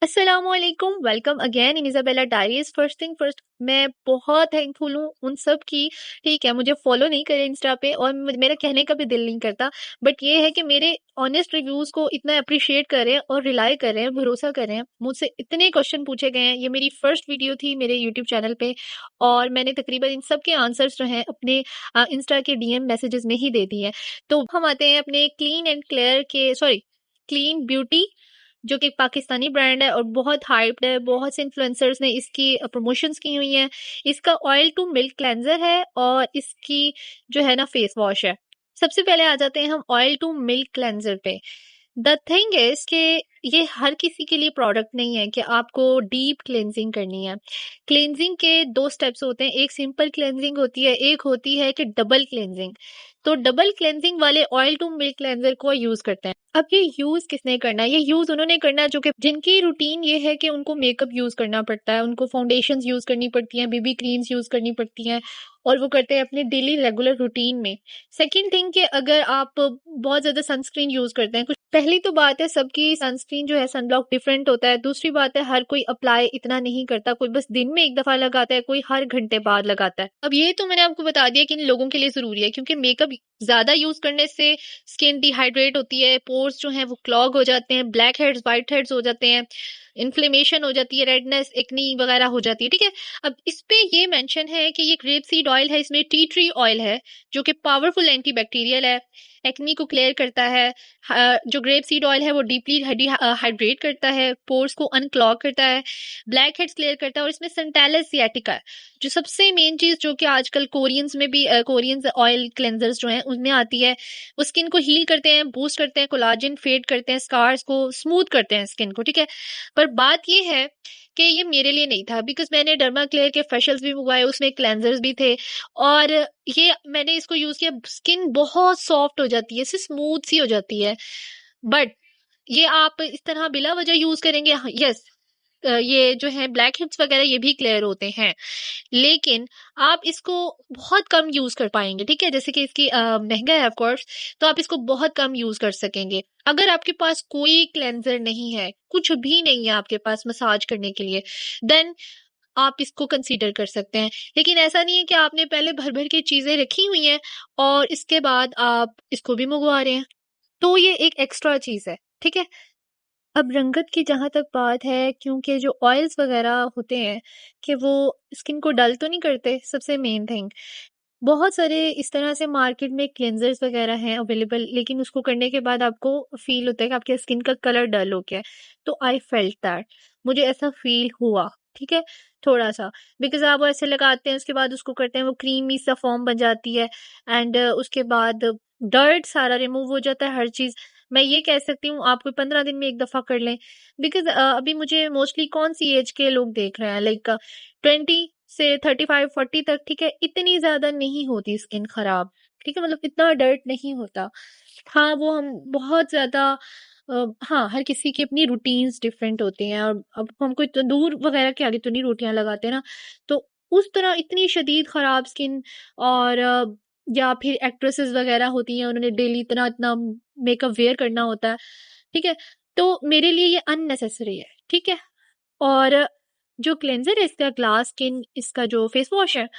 अस्सलामुअलैकुम, welcome again in Isabella diaries. First thing first, मैं बहुत थैंकफुल हूँ उन सब की। ठीक है, मुझे फॉलो नहीं करे इंस्टा पे और मेरा कहने का भी दिल नहीं करता, बट ये है कि मेरे ऑनेस्ट रिव्यूज को इतना अप्रिशिएट कर रहे हैं और रिलाई कर रहे हैं, भरोसा कर रहे हैं। मुझसे इतने क्वेश्चन पूछे गए हैं। ये मेरी फर्स्ट वीडियो थी मेरे यूट्यूब चैनल पे और मैंने तकरीबन इन सब के आंसर्स जो हैं अपने इंस्टा के डीएम मैसेजेस में ही दे दिए हैं। तो हम आते हैं अपने क्लीन ब्यूटी, जो कि एक पाकिस्तानी ब्रांड है और बहुत हाइप्ड है। बहुत से इन्फ्लुएंसर्स ने इसकी प्रमोशंस की हुई हैं। इसका ऑयल टू मिल्क क्लेंजर है और इसकी जो है ना फेस वॉश है। सबसे पहले आ जाते हैं हम ऑयल टू मिल्क क्लेंजर पे। द थिंग इज कि ये हर किसी के लिए प्रोडक्ट नहीं है कि आपको डीप क्लेंजिंग करनी है। क्लेंजिंग के दो स्टेप्स होते हैं, एक सिंपल क्लेंजिंग होती है, एक होती है कि डबल क्लेंजिंग। तो डबल क्लेंजिंग वाले ऑयल टू मिल्क क्लेंजर को यूज करते हैं। अब ये यूज किसने करना है? ये यूज उन्होंने करना है जो कि जिनकी रूटीन ये है कि उनको मेकअप यूज करना पड़ता है, उनको फाउंडेशन यूज करनी पड़ती हैं, बेबी क्रीम्स यूज करनी पड़ती हैं और वो करते हैं अपने डेली रेगुलर रूटीन में। सेकेंड थिंग कि अगर आप बहुत ज्यादा सनस्क्रीन यूज करते हैं, कुछ पहली तो बात है सबकी सनस्क्रीन जो है सनब्लॉक डिफरेंट होता है। दूसरी बात है हर कोई अप्लाई इतना नहीं करता, कोई बस दिन में एक दफा लगाता है, कोई हर घंटे बाद लगाता है। अब ये तो मैंने आपको बता दिया कि इन लोगों के लिए जरूरी है, क्योंकि मेकअप ज्यादा यूज करने से स्किन डिहाइड्रेट होती है, पोर्स जो हैं वो क्लॉग हो जाते हैं, ब्लैक हेड्स व्हाइट हेड्स हो जाते हैं, इन्फ्लेमेशन हो जाती है, रेडनेस एक्नी वगैरह हो जाती है। ठीक है, अब इस पे ये मेंशन है कि ये ग्रेप सीड ऑयल है, इसमें टी ट्री ऑयल है जो कि पावरफुल एंटीबैक्टीरियल है, एक्नी को क्लियर करता है। जो ग्रेप सीड ऑयल है वो डीपली हाइड्रेट करता है, पोर्स को अनक्लॉग करता है, ब्लैक हेड्स क्लियर करता है और इसमें सेंटालिस सियाटिका है जो सबसे मेन चीज जो कि आजकल कोरियंस में भी कोरियंस ऑयल क्लेंजर्स जो हैं उनमें आती है। वो स्किन को हील करते हैं, बूस्ट करते हैं, कोलाजन फेड करते हैं, स्कार्स को स्मूथ करते हैं स्किन को। ठीक है, पर बात ये है कि ये मेरे लिए नहीं था, बिकॉज मैंने डर्मा क्लेयर के फेशियल्स भी मंगवाए, उसमें क्लेंजर्स भी थे और ये मैंने इसको यूज किया, स्किन बहुत सॉफ्ट हो जाती है, स्मूथ सी हो जाती है। बट ये आप इस तरह बिला वजह यूज करेंगे, यस ये जो है ब्लैक हेड्स वगैरह ये भी क्लियर होते हैं, लेकिन आप इसको बहुत कम यूज कर पाएंगे। ठीक है, जैसे कि इसकी महंगा है ऑफ कोर्स, तो आप इसको बहुत कम यूज कर सकेंगे। अगर आपके पास कोई क्लेंजर नहीं है, कुछ भी नहीं है आपके पास मसाज करने के लिए, देन आप इसको कंसीडर कर सकते हैं। लेकिन ऐसा नहीं है कि आपने पहले भर भर के चीजें रखी हुई हैं और इसके बाद आप इसको भी मंगवा रहे हैं, तो ये एक एक्स्ट्रा चीज है। ठीक है, अब रंगत की जहां तक बात है, क्योंकि जो ऑयल्स वगैरह होते हैं कि वो स्किन को डल तो नहीं करते, सबसे मेन थिंग। बहुत सारे इस तरह से मार्केट में क्लेंजर्स वगैरह हैं अवेलेबल, लेकिन उसको करने के बाद आपको फील होता है कि आपके स्किन का कलर डल हो गया है। तो आई फेल्ट दैट, मुझे ऐसा फील हुआ। ठीक है, थोड़ा सा, बिकॉज आप वो ऐसे लगाते हैं उसके बाद उसको करते हैं, वो क्रीमी सा फॉर्म बन जाती है एंड उसके बाद डर्ट सारा रिमूव हो जाता है, हर चीज। मैं ये कह सकती हूँ आप कोई 15 दिन में एक दफा कर लें, बिकॉज अभी मुझे मोस्टली कौन सी एज के लोग देख रहे हैं, लाइक 20 से 35 40 तक। ठीक है, इतनी ज्यादा नहीं होती स्किन खराब। ठीक है, मतलब इतना डर्ट नहीं होता। हाँ, वो हम बहुत ज्यादा हाँ, हर किसी की अपनी रूटीन्स डिफरेंट होती हैं और अब हम कोई तंदूर वगैरह के आगे तो नहीं रोटियां लगाते ना, तो उस तरह इतनी शदीद खराब स्किन और या फिर एक्ट्रेसेस वगैरह होती हैं, उन्होंने डेली इतना इतना मेकअप वेयर करना होता है। ठीक है, तो मेरे लिए ये अननेसेसरी है। ठीक है, और जो क्लेंजर है इसका ग्लास स्किन, इसका जो फेस वॉश है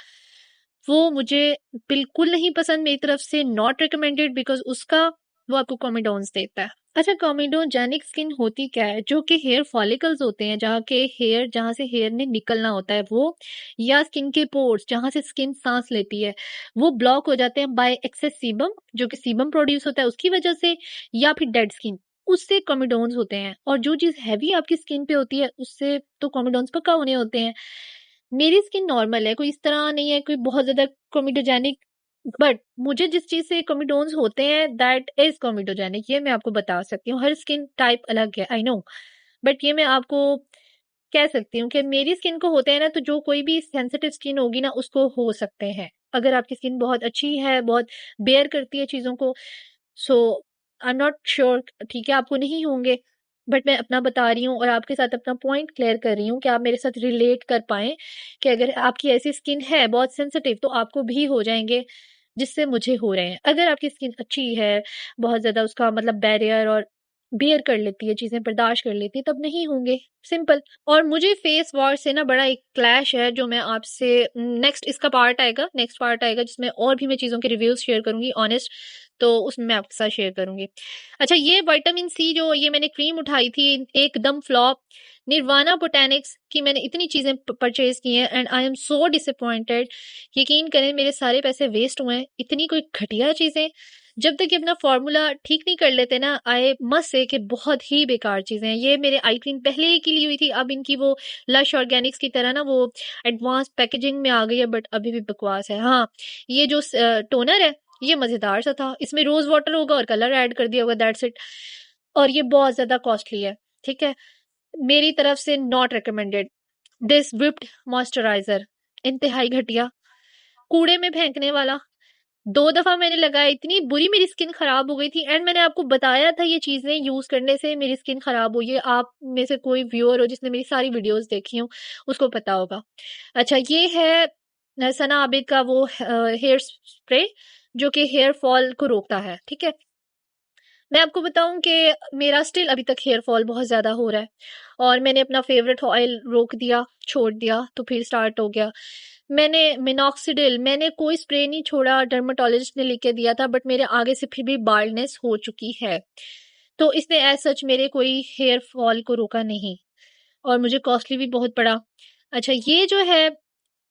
वो मुझे बिल्कुल नहीं पसंद, मेरी तरफ से नॉट रिकमेंडेड, बिकॉज उसका वो आपको कॉमेडोन्स देता है। अच्छा, कॉमेडोजेनिक स्किन होती क्या है? जो कि हेयर फॉलिकल्स होते हैं, जहाँ से हेयर ने निकलना होता है वो, या स्किन के पोर्स जहां से स्किन सांस लेती है, वो ब्लॉक हो जाते हैं बाय एक्सेस सीबम, जो कि सीबम प्रोड्यूस होता है उसकी वजह से, या फिर डेड स्किन, उससे कॉमेडोन्स होते हैं। और जो चीज हैवी आपकी स्किन पे होती है उससे तो कॉमेडोन्स पक्का होने होते हैं। मेरी स्किन नॉर्मल है, कोई इस तरह नहीं है कोई बहुत ज्यादा कोमिडोजेनिक, बट मुझे जिस चीज से कोमिडोन्स होते हैं दैट इज कोमिडोजेनिक, ये मैं आपको बता सकती हूँ। हर स्किन टाइप अलग है, आई नो, बट ये मैं आपको कह सकती हूँ कि मेरी स्किन को होते हैं ना, तो जो कोई भी सेंसिटिव स्किन होगी ना उसको हो सकते हैं। अगर आपकी स्किन बहुत अच्छी है, बहुत बेयर करती है चीजों को, सो आई एम नॉट श्योर, ठीक है, आपको नहीं होंगे, बट मैं अपना बता रही हूँ और आपके साथ अपना पॉइंट क्लियर कर रही हूँ कि आप मेरे साथ रिलेट कर पाए कि अगर आपकी ऐसी स्किन है बहुत सेंसिटिव तो आपको भी हो जाएंगे जिससे मुझे हो रहे हैं। अगर आपकी स्किन अच्छी है, बहुत ज्यादा उसका मतलब बैरियर और बियर कर लेती है, चीज़ें बर्दाश्त कर लेती है, तब नहीं होंगे, सिंपल। और मुझे फेस वॉश से ना बड़ा एक क्लैश है जो मैं आपसे नेक्स्ट इसका नेक्स्ट पार्ट आएगा जिसमें और भी मैं चीज़ों के रिव्यूज़ शेयर करूँगी ऑनेस्ट, तो उसमें मैं आपके साथ शेयर करूँगी। अच्छा, ये विटामिन सी जो ये मैंने क्रीम उठाई थी एकदम फ्लॉप। निर्वाणा बोटैनिक्स की मैंने इतनी चीज़ें परचेज़ की हैं and I am so disappointed. यकीन करें मेरे सारे पैसे वेस्ट हुए हैं, इतनी कोई घटिया चीज़ें जब तक ये अपना फॉर्मूला ठीक नहीं कर लेते ना, आई मस्ट से कि बहुत ही बेकार चीज़ें हैं। ये मेरे आई क्रीम पहले ही की ली हुई थी, अब इनकी वो लश ऑर्गेनिक्स की तरह ना वो एडवांस पैकेजिंग में आ गई है, बट अभी भी बकवास है। हाँ, ये जो टोनर है ये मज़ेदार सा था, इसमें रोज़ वाटर होगा और कलर ऐड कर दिया होगा, दैट्स इट। और ये बहुत ज़्यादा कॉस्टली है, ठीक है? मेरी तरफ से not recommended. This whipped moisturiser इंतहाई घटिया, कूड़े में फेंकने वाला। 2 दफ़ा मैंने लगाया, इतनी बुरी मेरी स्किन खराब हो गई थी एंड मैंने आपको बताया था ये चीज़ें यूज़ करने से मेरी स्किन खराब हुई है। आप में से कोई व्यूअर हो जिसने मेरी सारी वीडियोज़ देखी हों, उसको पता होगा। अच्छा, ये है सना आबिद का वो हेयर स्प्रे जो कि हेयर फॉल को रोकता है, ठीक है? मैं आपको बताऊं कि मेरा स्टिल अभी तक हेयर फॉल बहुत ज़्यादा हो रहा है और मैंने अपना फेवरेट ऑयल रोक दिया, छोड़ दिया, तो फिर स्टार्ट हो गया। मैंने मिनॉक्सिडिल, मैंने कोई स्प्रे नहीं छोड़ा, डर्मेटोलॉजिस्ट ने लिख के दिया था, बट मेरे आगे से फिर भी बाल्डनेस हो चुकी है, तो इसने एज सच मेरे कोई हेयर फॉल को रोका नहीं और मुझे कॉस्टली भी बहुत पड़ा। अच्छा, ये जो है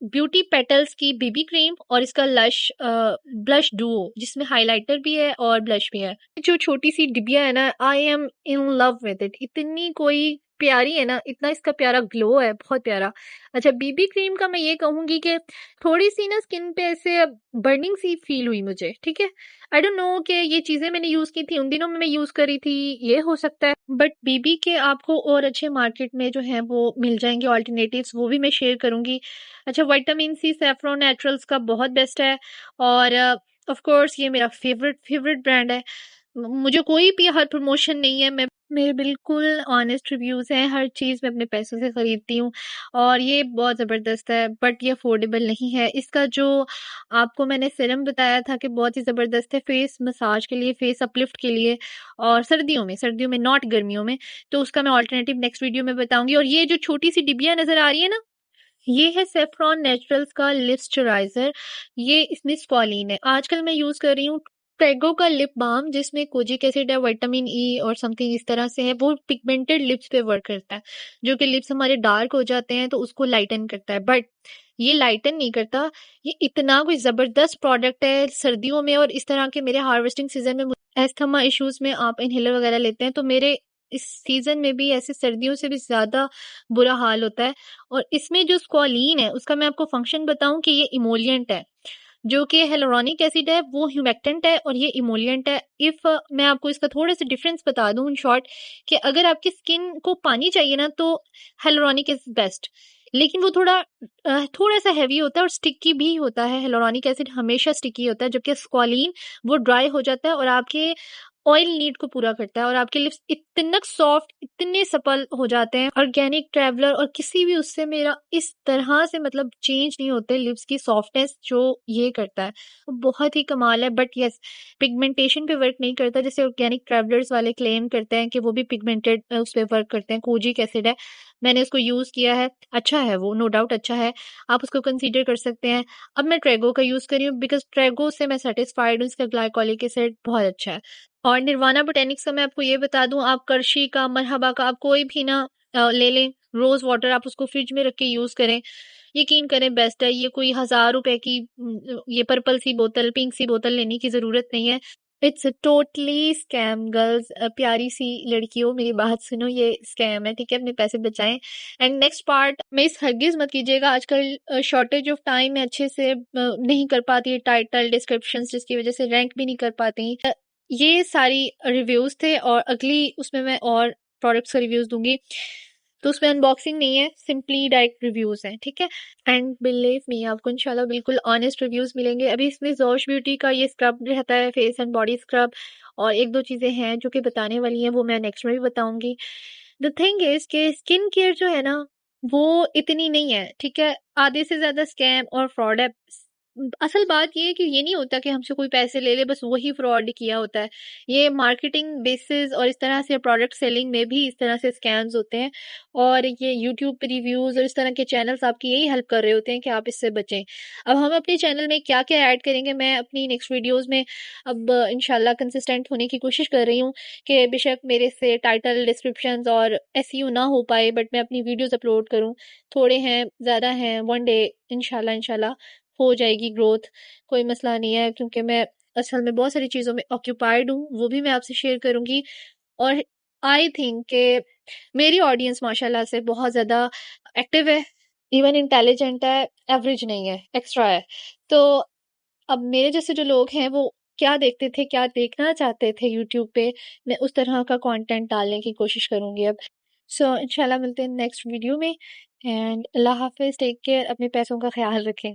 ब्यूटी पेटल्स की बीबी क्रीम और इसका लश ब्लश डुओ जिसमें हाइलाइटर भी है और ब्लश भी है। जो छोटी सी डिबिया है ना, I am in love with it. इतनी कोई प्यारी है ना, इतना इसका प्यारा ग्लो है, बहुत प्यारा। अच्छा, बीबी क्रीम का मैं ये कहूंगी कि थोड़ी सी ना स्किन पे ऐसे बर्निंग सी फील हुई मुझे, ठीक है? आई डोंट नो कि ये चीजें मैंने यूज की थी उन दिनों में मैं यूज करी थी, ये हो सकता है, बट बीबी के आपको और अच्छे मार्केट में जो है वो मिल जाएंगे ऑल्टरनेटिव्स, वो भी मैं शेयर करूंगी। अच्छा, विटामिन सी सैफरॉन नेचुरल्स का बहुत बेस्ट है और ऑफ कोर्स ये मेरा फेवरेट ब्रांड है। मुझे कोई भी हर प्रमोशन नहीं है, मैं मेरे बिल्कुल ऑनेस्ट रिव्यूज हैं, हर चीज़ मैं अपने पैसों से खरीदती हूँ और ये बहुत ज़बरदस्त है, बट ये अफोर्डेबल नहीं है। इसका जो आपको मैंने सीरम बताया था कि बहुत ही ज़बरदस्त है फेस मसाज के लिए, फेस अपलिफ्ट के लिए, और सर्दियों में नॉट गर्मियों में, तो उसका मैं ऑल्टरनेटिव नेक्स्ट वीडियो में बताऊंगी। और ये जो छोटी सी डिबिया नजर आ रही है ना, ये है सेफ्रॉन नेचुरल्स का लिपस्चराइजर। ये इसमें स्क्वालिन है। आजकल मैं यूज कर रही हूँ प्रेगो का लिप बाम जिसमें कोजिक एसिड है, विटामिन ई और समथिंग इस तरह से है। वो पिगमेंटेड लिप्स पे वर्क करता है, जो कि लिप्स हमारे डार्क हो जाते हैं तो उसको लाइटन करता है, बट ये लाइटन नहीं करता। ये इतना कोई जबरदस्त प्रोडक्ट है सर्दियों में, और इस तरह के मेरे हार्वेस्टिंग सीजन में एस्थमा इश्यूज में आप इनहेलर वगैरह लेते हैं तो मेरे इस सीजन में भी ऐसे सर्दियों से भी ज्यादा बुरा हाल होता है। और इसमें जो स्क्वालिन है उसका मैं आपको फंक्शन बताऊं कि ये इमोलिएंट है, जो कि हेलोरॉनिक एसिड है वो ह्यूमेक्टेंट है और ये इमोलिएंट है। इफ मैं आपको इसका थोड़ा सा डिफरेंस बता दूं इन शॉर्ट, कि अगर आपकी स्किन को पानी चाहिए ना तो हेलोरॉनिक इज बेस्ट, लेकिन वो थोड़ा सा हैवी होता है और स्टिकी भी होता है। हेलोरॉनिक एसिड हमेशा स्टिकी होता है, जबकि स्क्वालिन वो ड्राई हो जाता है और आपके ऑयल नीड को पूरा करता है और आपके लिप्स इतना सॉफ्ट, इतने सपल हो जाते हैं। ऑर्गेनिक ट्रैवलर और किसी भी उससे मेरा इस तरह से मतलब चेंज नहीं होते लिप्स की सॉफ्टनेस जो ये करता है, वो बहुत ही कमाल है। बट यस, पिगमेंटेशन पे वर्क नहीं करता जैसे ऑर्गेनिक ट्रैवलर्स वाले क्लेम करते हैं कि वो भी पिगमेंटेड उस पर वर्क करते हैं। कोजिक एसिड है, मैंने उसको यूज किया है, अच्छा है वो, नो डाउट अच्छा है, आप उसको कंसीडर कर सकते हैं। अब मैं ट्रेगो का यूज करी हूँ बिकॉज ट्रेगो से मैं सेटिस्फाइड हूँ, इसका ग्लाइकोलिक एसिड बहुत अच्छा है। और निर्वाणा बोटेनिक्स का मैं आपको ये बता दूं, आप करशी का, मरहबा का, आप कोई भी ना ले लें, रोज वाटर आप उसको फ्रिज में रख के यूज करें, यकीन करें बेस्ट है। ये कोई 1000 रुपए की ये पर्पल सी बोतल, पिंक सी बोतल लेने की जरूरत नहीं है। इट्स टोटली स्कैम गर्ल्स, प्यारी सी लड़कियों मेरी बात सुनो, ये स्कैम है, ठीक है? अपने पैसे बचाएं। एंड नेक्स्ट पार्ट में इस हरगिज मत कीजिएगा, आजकल शॉर्टेज ऑफ टाइम है, अच्छे से नहीं कर पाती है टाइटल डिस्क्रिप्शंस, जिसकी वजह से रैंक भी नहीं कर पाती। ये सारी रिव्यूज थे और अगली उसमें मैं और प्रोडक्ट्स का रिव्यूज दूंगी, तो उसमें अनबॉक्सिंग नहीं है, सिंपली डायरेक्ट रिव्यूज हैं, ठीक है? एंड बिलीव मी, आपको इंशाल्लाह बिल्कुल ऑनेस्ट रिव्यूज मिलेंगे। अभी इसमें जोश ब्यूटी का ये स्क्रब रहता है, फेस एंड बॉडी स्क्रब, और एक दो चीजें हैं जो कि बताने वाली हैं, वो मैं नेक्स्ट में भी बताऊंगी। द थिंग इज कि स्किन केयर जो है ना वो इतनी नहीं है, ठीक है? आधे से ज्यादा स्कैम और फ्रॉड है। असल बात ये है कि ये नहीं होता कि हमसे कोई पैसे ले ले, बस वही फ्रॉड किया होता है। ये मार्केटिंग बेसिस और इस तरह से प्रोडक्ट सेलिंग में भी इस तरह से स्कैम्स होते हैं, और ये यूट्यूब पे रिव्यूज़ और इस तरह के चैनल्स आपकी यही हेल्प कर रहे होते हैं कि आप इससे बचें। अब हम अपने चैनल में क्या-क्या ऐड करेंगे, मैं अपनी नेक्स्ट वीडियोज़ में अब इंशाल्लाह कंसिस्टेंट होने की कोशिश कर रही हूँ कि बेशक मेरे से टाइटल, डिस्क्रिप्शंस और एसईओ ना हो पाए, बट मैं अपनी वीडियोज़ अपलोड करूँ। थोड़े हैं, ज़्यादा हैं, वन डे इंशाल्लाह इंशाल्लाह हो जाएगी ग्रोथ, कोई मसला नहीं है, क्योंकि मैं असल में बहुत सारी चीज़ों में ऑक्यूपाइड हूँ, वो भी मैं आपसे शेयर करूँगी। और आई थिंक कि मेरी ऑडियंस माशाल्लाह से बहुत ज़्यादा एक्टिव है, इवन इंटेलिजेंट है, एवरेज नहीं है, एक्स्ट्रा है। तो अब मेरे जैसे जो लोग हैं वो क्या देखते थे, क्या देखना चाहते थे यूट्यूब पे, मैं उस तरह का कंटेंट डालने की कोशिश करूँगी अब। सो इंशाल्लाह मिलते हैं नेक्स्ट वीडियो में, एंड अल्लाह हाफ़िज़, टेक केयर, अपने पैसों का ख़्याल रखें।